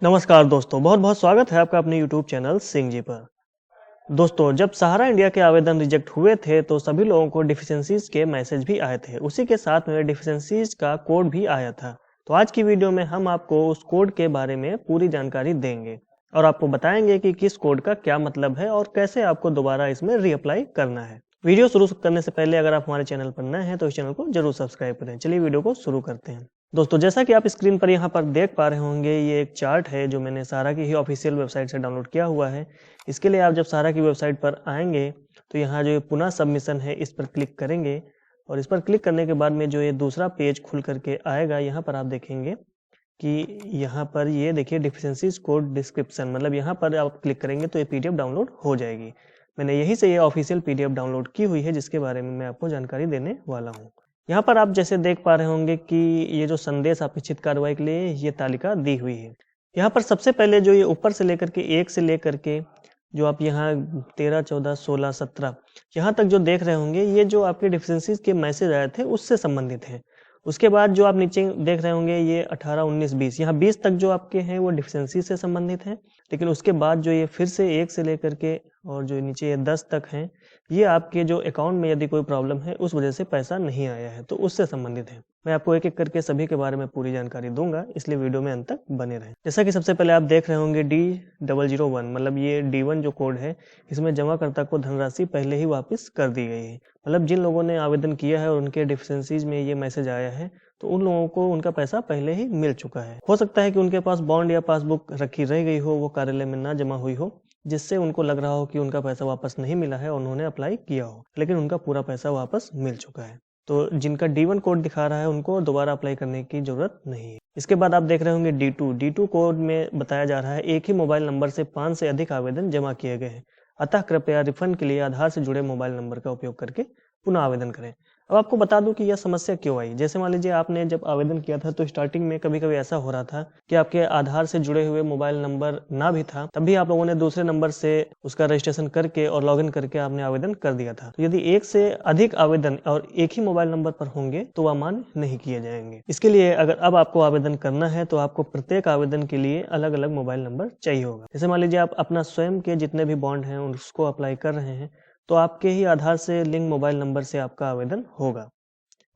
नमस्कार दोस्तों, बहुत बहुत स्वागत है आपका अपने यूट्यूब चैनल सिंह जी पर। दोस्तों, जब सहारा इंडिया के आवेदन रिजेक्ट हुए थे तो सभी लोगों को डिफिशिएंसीज के मैसेज भी आए थे। उसी के साथ में डिफिशिएंसीज का कोड भी आया था। तो आज की वीडियो में हम आपको उस कोड के बारे में पूरी जानकारी देंगे और आपको बताएंगे कि किस कोड का क्या मतलब है और कैसे आपको दोबारा इसमें रीअप्लाई करना है। वीडियो शुरू करने से पहले अगर आप हमारे चैनल पर नए हैं तो इस चैनल को जरूर सब्सक्राइब करें। चलिए वीडियो को शुरू करते हैं। दोस्तों, जैसा कि आप स्क्रीन पर यहाँ पर देख पा रहे होंगे, ये एक चार्ट है जो मैंने सहारा की ही ऑफिशियल वेबसाइट से डाउनलोड किया हुआ है। इसके लिए आप जब सहारा की वेबसाइट पर आएंगे तो यहाँ जो ये पुनः सबमिशन है इस पर क्लिक करेंगे और इस पर क्लिक करने के बाद में जो ये दूसरा पेज खुल करके आएगा, यहाँ पर आप देखेंगे कि यहाँ पर ये देखिए डिफिशिएंसीज कोड डिस्क्रिप्शन, मतलब यहाँ पर आप क्लिक करेंगे तो ये पीडीएफ डाउनलोड हो जाएगी। मैंने यहीं से ये ऑफिशियल पीडीएफ डाउनलोड की हुई है जिसके बारे में मैं आपको जानकारी देने वाला हूँ। यहाँ पर आप जैसे देख पा रहे होंगे कि ये जो संदेश अपेक्षित कार्रवाई के लिए ये तालिका दी हुई है। यहाँ पर सबसे पहले जो ये ऊपर से लेकर के 1 से लेकर के जो आप यहाँ 13, 14, 16, 17 यहाँ तक जो देख रहे होंगे, ये जो आपके डिफिशिएंसीज के मैसेज आए थे उससे संबंधित है। उसके बाद जो आप नीचे देख रहे होंगे ये 18, 19, 20 यहाँ 20 तक जो आपके हैं वो डिफिशिएंसी से संबंधित हैं। लेकिन उसके बाद जो ये फिर से 1 से लेकर के और जो नीचे ये 10 तक हैं, ये आपके जो अकाउंट में यदि कोई प्रॉब्लम है उस वजह से पैसा नहीं आया है तो उससे संबंधित है। मैं आपको एक एक करके सभी के बारे में पूरी जानकारी दूंगा, इसलिए वीडियो में अंत तक बने रहें। जैसा कि सबसे पहले आप देख रहे होंगे D001, मतलब ये D1 जो कोड है, इसमें जमाकर्ता को धनराशि पहले ही वापस कर दी गई है। मतलब जिन लोगों ने आवेदन किया है और उनके डिफिशिएंसीज में ये मैसेज आया है तो उन लोगों को उनका पैसा पहले ही मिल चुका है। हो सकता है कि उनके पास बॉन्ड या पासबुक रखी रह गई हो, वो कार्यालय में ना जमा हुई हो, जिससे उनको लग रहा हो कि उनका पैसा वापस नहीं मिला है और उन्होंने अप्लाई किया हो, लेकिन उनका पूरा पैसा वापस मिल चुका है। तो जिनका D1 कोड दिखा रहा है उनको दोबारा अप्लाई करने की जरूरत नहीं है। इसके बाद आप देख रहे होंगे D2 कोड में बताया जा रहा है एक ही मोबाइल नंबर से 5 से अधिक आवेदन जमा किए गए हैं, अतः कृपया रिफंड के लिए आधार से जुड़े मोबाइल नंबर का उपयोग करके पुनः आवेदन करें। अब आपको बता दूं कि यह समस्या क्यों आई। जैसे मान लीजिए आपने जब आवेदन किया था तो स्टार्टिंग में कभी कभी ऐसा हो रहा था कि आपके आधार से जुड़े हुए मोबाइल नंबर ना भी था, तब भी आप लोगों ने दूसरे नंबर से उसका रजिस्ट्रेशन करके और लॉगिन करके आपने आवेदन कर दिया था। तो यदि एक से अधिक आवेदन और एक ही मोबाइल नंबर पर होंगे तो वह मान्य नहीं किए जाएंगे। इसके लिए अगर अब आपको आवेदन करना है तो आपको प्रत्येक आवेदन के लिए अलग अलग मोबाइल नंबर चाहिए होगा। जैसे मान लीजिए आप अपना स्वयं के जितने भी बॉन्ड हैं उसको अप्लाई कर रहे हैं तो आपके ही आधार से लिंक मोबाइल नंबर से आपका आवेदन होगा।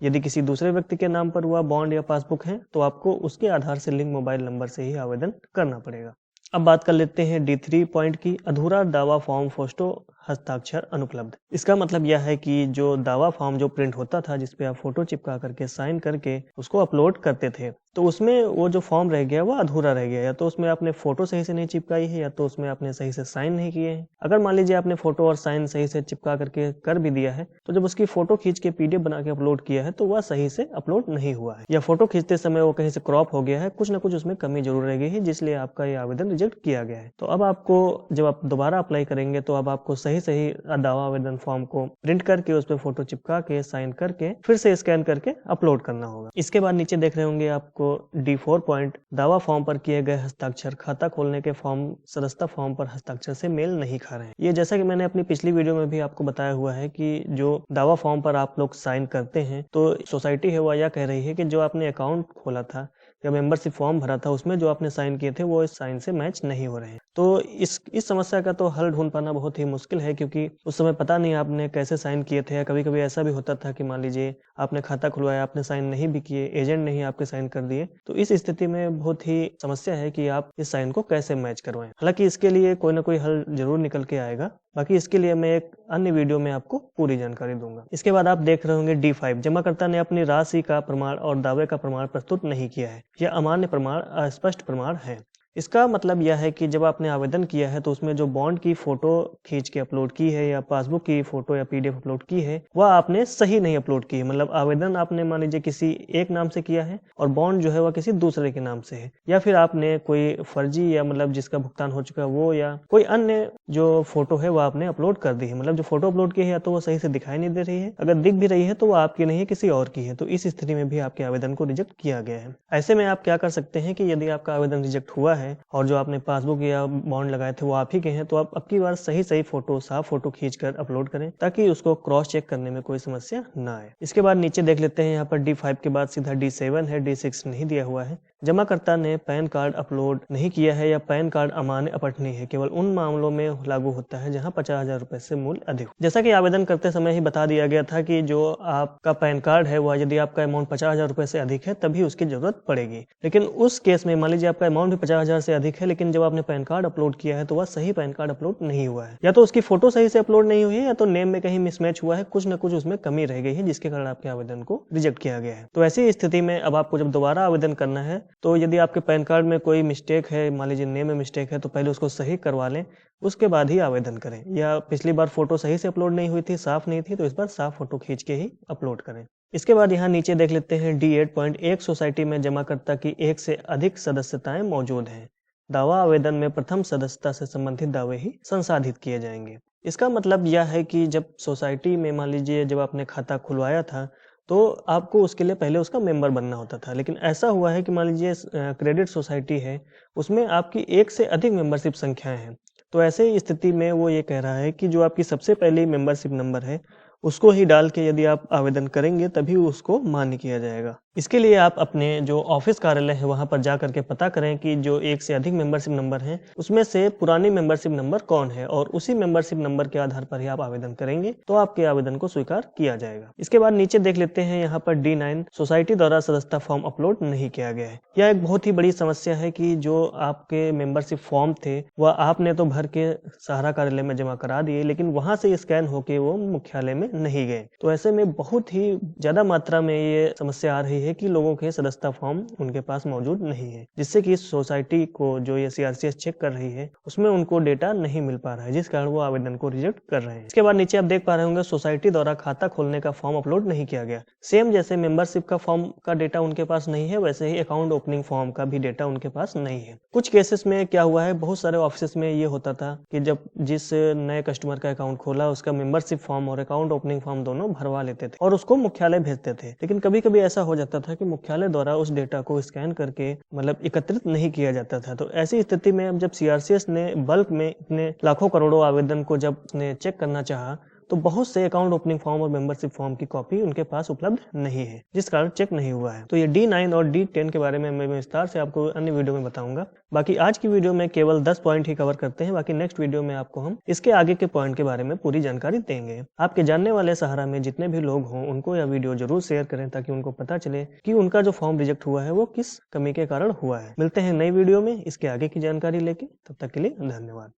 यदि किसी दूसरे व्यक्ति के नाम पर हुआ बॉन्ड या पासबुक है तो आपको उसके आधार से लिंक मोबाइल नंबर से ही आवेदन करना पड़ेगा। अब बात कर लेते हैं D3 पॉइंट की, अधूरा दावा फॉर्म फोटो हस्ताक्षर अनुपलब्ध। इसका मतलब यह है कि जो दावा फॉर्म जो प्रिंट होता था जिसपे आप फोटो चिपका करके साइन करके उसको अपलोड करते थे, तो उसमें वो जो फॉर्म रह गया वो अधूरा रह गया। या तो उसमें आपने फोटो सही से नहीं चिपकाई है या तो उसमें आपने सही से साइन नहीं किए हैं। अगर मान लीजिए आपने फोटो और साइन सही से चिपका करके कर भी दिया है तो जब उसकी फोटो खींच के पीडीएफ बना के अपलोड किया है तो वह सही से अपलोड नहीं हुआ है, या फोटो खींचते समय वो कहीं से क्रॉप हो गया है, कुछ ना कुछ उसमें कमी जरूर रह गई है, जिसलिए आपका ये आवेदन रिजेक्ट किया गया है। तो अब आपको जब आप दोबारा अप्लाई करेंगे तो अब आपको सही सही दावा आवेदन फॉर्म को प्रिंट करके उस पर फोटो चिपका के साइन करके फिर से स्कैन करके अपलोड करना होगा। इसके बाद नीचे देख रहे होंगे आपको D4 पॉइंट, दावा फॉर्म पर किए गए हस्ताक्षर खाता खोलने के फॉर्म सदस्यता फॉर्म पर हस्ताक्षर से मेल नहीं खा रहे हैं। ये जैसा कि मैंने अपनी पिछली वीडियो में भी आपको बताया हुआ है कि जो दावा फॉर्म पर आप लोग साइन करते हैं तो सोसाइटी है वह यह कह रही है कि जो आपने अकाउंट खोला था या मेंबरशिप फॉर्म भरा था उसमें जो आपने साइन किए थे वो इस साइन से मैच नहीं हो रहे हैं। तो इस समस्या का तो हल ढूंढ पाना बहुत ही मुश्किल है, क्योंकि उस समय पता नहीं आपने कैसे साइन किए थे। कभी कभी ऐसा भी होता था कि मान लीजिए आपने खाता खुलवाया, आपने साइन नहीं भी किए, एजेंट नहीं आपके साइन कर दिए, तो इस स्थिति में बहुत ही समस्या है कि आप इस साइन को कैसे मैच करवाएं। हालांकि इसके लिए कोई ना कोई हल जरूर निकल के आएगा, बाकी इसके लिए मैं एक अन्य वीडियो में आपको पूरी जानकारी दूंगा। इसके बाद आप देख रहे होंगे D5, जमाकर्ता ने अपनी राशि का प्रमाण और दावे का प्रमाण प्रस्तुत नहीं किया है, यह अमान्य प्रमाण, अस्पष्ट प्रमाण है। इसका मतलब यह है कि जब आपने आवेदन किया है तो उसमें जो बॉन्ड की फोटो खींच के अपलोड की है या पासबुक की फोटो या पीडीएफ अपलोड की है वह आपने सही नहीं अपलोड की है। मतलब आवेदन आपने मान लीजिए किसी एक नाम से किया है और बॉन्ड जो है वह किसी दूसरे के नाम से है, या फिर आपने कोई फर्जी या मतलब जिसका भुगतान हो चुका है वो या कोई अन्य जो फोटो है वह आपने अपलोड कर दी है। मतलब जो फोटो अपलोड की है या तो वो सही से दिखाई नहीं दे रही है, अगर दिख भी रही है तो वो आपकी नहीं है किसी और की है, तो इस स्थिति में भी आपके आवेदन को रिजेक्ट किया गया है। ऐसे में आप क्या कर सकते हैं कि यदि आपका आवेदन रिजेक्ट हुआ है है और जो आपने पासबुक या बॉन्ड लगाए थे वो आप ही के हैं, तो आप अब की बार सही फोटो, साफ फोटो खींचकर अपलोड करें ताकि उसको क्रॉस चेक करने में कोई समस्या ना आए। इसके बाद नीचे देख लेते हैं, यहाँ पर D5 के बाद सीधा D7 है, D6 नहीं दिया हुआ है। जमाकर्ता ने पैन कार्ड अपलोड नहीं किया है या पैन कार्ड अमान्य अपठनीय है, केवल उन मामलों में लागू होता है जहां 50,000 रुपए से मूल्य अधिक हो। जैसा कि आवेदन करते समय ही बता दिया गया था कि जो आपका पैन कार्ड है वह यदि आपका अमाउंट 50,000 रुपए से अधिक है तभी उसकी जरूरत पड़ेगी। लेकिन उस केस में मान लीजिए आपका अमाउंट भी 50,000 से अधिक है, लेकिन जब आपने पैन कार्ड अपलोड किया है तो वह सही पैन कार्ड अपलोड नहीं हुआ है, या तो उसकी फोटो सही से अपलोड नहीं हुई है या तो नेम में कहीं मिसमैच हुआ है, कुछ न कुछ उसमें कमी रह गई है जिसके कारण आपके आवेदन को रिजेक्ट किया गया है। तो ऐसी स्थिति में अब आपको जब दोबारा आवेदन करना है तो यदि आपके पैन कार्ड में कोई मिस्टेक है, मान लीजिए नेम में मिस्टेक है, तो पहले उसको सही करवा लें, उसके बाद ही आवेदन करें। या पिछली बार फोटो सही से अपलोड नहीं हुई थी, साफ नहीं थी, तो इस बार साफ फोटो खींच के ही अपलोड करें। इसके बाद यहाँ नीचे देख लेते हैं D8.1 सोसाइटी में जमाकर्ता की 1 से अधिक सदस्यताएं मौजूद हैं। दावा आवेदन में प्रथम सदस्यता से संबंधित दावे ही संसाधित किए जाएंगे। इसका मतलब यह है कि जब सोसाइटी में मान लीजिए जब आपने खाता खुलवाया था तो आपको उसके लिए पहले उसका मेंबर बनना होता था, लेकिन ऐसा हुआ है कि मान लीजिए क्रेडिट सोसाइटी है, उसमें आपकी 1 से अधिक मेंबरशिप संख्याएं हैं। तो ऐसे स्थिति में वो ये कह रहा है कि जो आपकी सबसे पहली मेंबरशिप नंबर है उसको ही डाल के यदि आप आवेदन करेंगे तभी उसको मान्य किया जाएगा। इसके लिए आप अपने जो ऑफिस कार्यालय है वहां पर जा करके पता करें कि जो 1 से अधिक मेंबरशिप नंबर हैं उसमें से पुरानी मेंबरशिप नंबर कौन है, और उसी मेंबरशिप नंबर के आधार पर ही आप आवेदन करेंगे तो आपके आवेदन को स्वीकार किया जाएगा। इसके बाद नीचे देख लेते हैं, यहाँ पर D9 सोसाइटी द्वारा सदस्यता फॉर्म अपलोड नहीं किया गया है। यह एक बहुत ही बड़ी समस्या है कि जो आपके मेंबरशिप फॉर्म थे वह आपने तो भर के सहारा कार्यालय में जमा करा दिए, लेकिन वहां से स्कैन होके वो मुख्यालय में नहीं गए। तो ऐसे में बहुत ही ज्यादा मात्रा में ये समस्या आ रही है कि लोगों के सदस्यता फॉर्म उनके पास मौजूद नहीं है, जिससे कि सोसाइटी को जो ये CRCS चेक कर रही है उसमें उनको डेटा नहीं मिल पा रहा है, जिस कारण वो आवेदन को रिजेक्ट कर रहे हैं। इसके बाद नीचे आप देख पा रहे होंगे सोसाइटी द्वारा खाता खोलने का फॉर्म अपलोड नहीं किया गया। सेम जैसे मेंबरशिप का फॉर्म का डेटा उनके पास नहीं है, वैसे ही अकाउंट ओपनिंग फॉर्म का भी डेटा उनके पास नहीं है। कुछ केसेस में क्या हुआ है, बहुत सारे ऑफिस में ये होता था कि जब जिस नए कस्टमर का अकाउंट खोला उसका मेंबरशिप फॉर्म और अकाउंट ओपनिंग फॉर्म दोनों भरवा लेते थे और उसको मुख्यालय भेजते थे, लेकिन कभी कभी ऐसा हो जाता था कि मुख्यालय द्वारा उस डेटा को स्कैन करके मतलब एकत्रित नहीं किया जाता था। तो ऐसी स्थिति में अब जब CRCS ने बल्क में इतने लाखों करोड़ों आवेदन को जब उसने चेक करना चाहा तो बहुत से अकाउंट ओपनिंग फॉर्म और मेंबरशिप फॉर्म की कॉपी उनके पास उपलब्ध नहीं है, जिस कारण चेक नहीं हुआ है। तो ये D9 और D10 के बारे में मैं विस्तार से आपको अन्य वीडियो में बताऊंगा। बाकी आज की वीडियो में केवल 10 पॉइंट ही कवर करते हैं, बाकी नेक्स्ट वीडियो में आपको हम इसके आगे के पॉइंट के बारे में पूरी जानकारी देंगे। आपके जानने वाले सहारा में जितने भी लोग हों उनको यह वीडियो जरूर शेयर करें ताकि उनको पता चले कि उनका जो फॉर्म रिजेक्ट हुआ है वो किस कमी के कारण हुआ है। मिलते हैं नई वीडियो में इसके आगे की जानकारी लेके, तब तक के लिए धन्यवाद।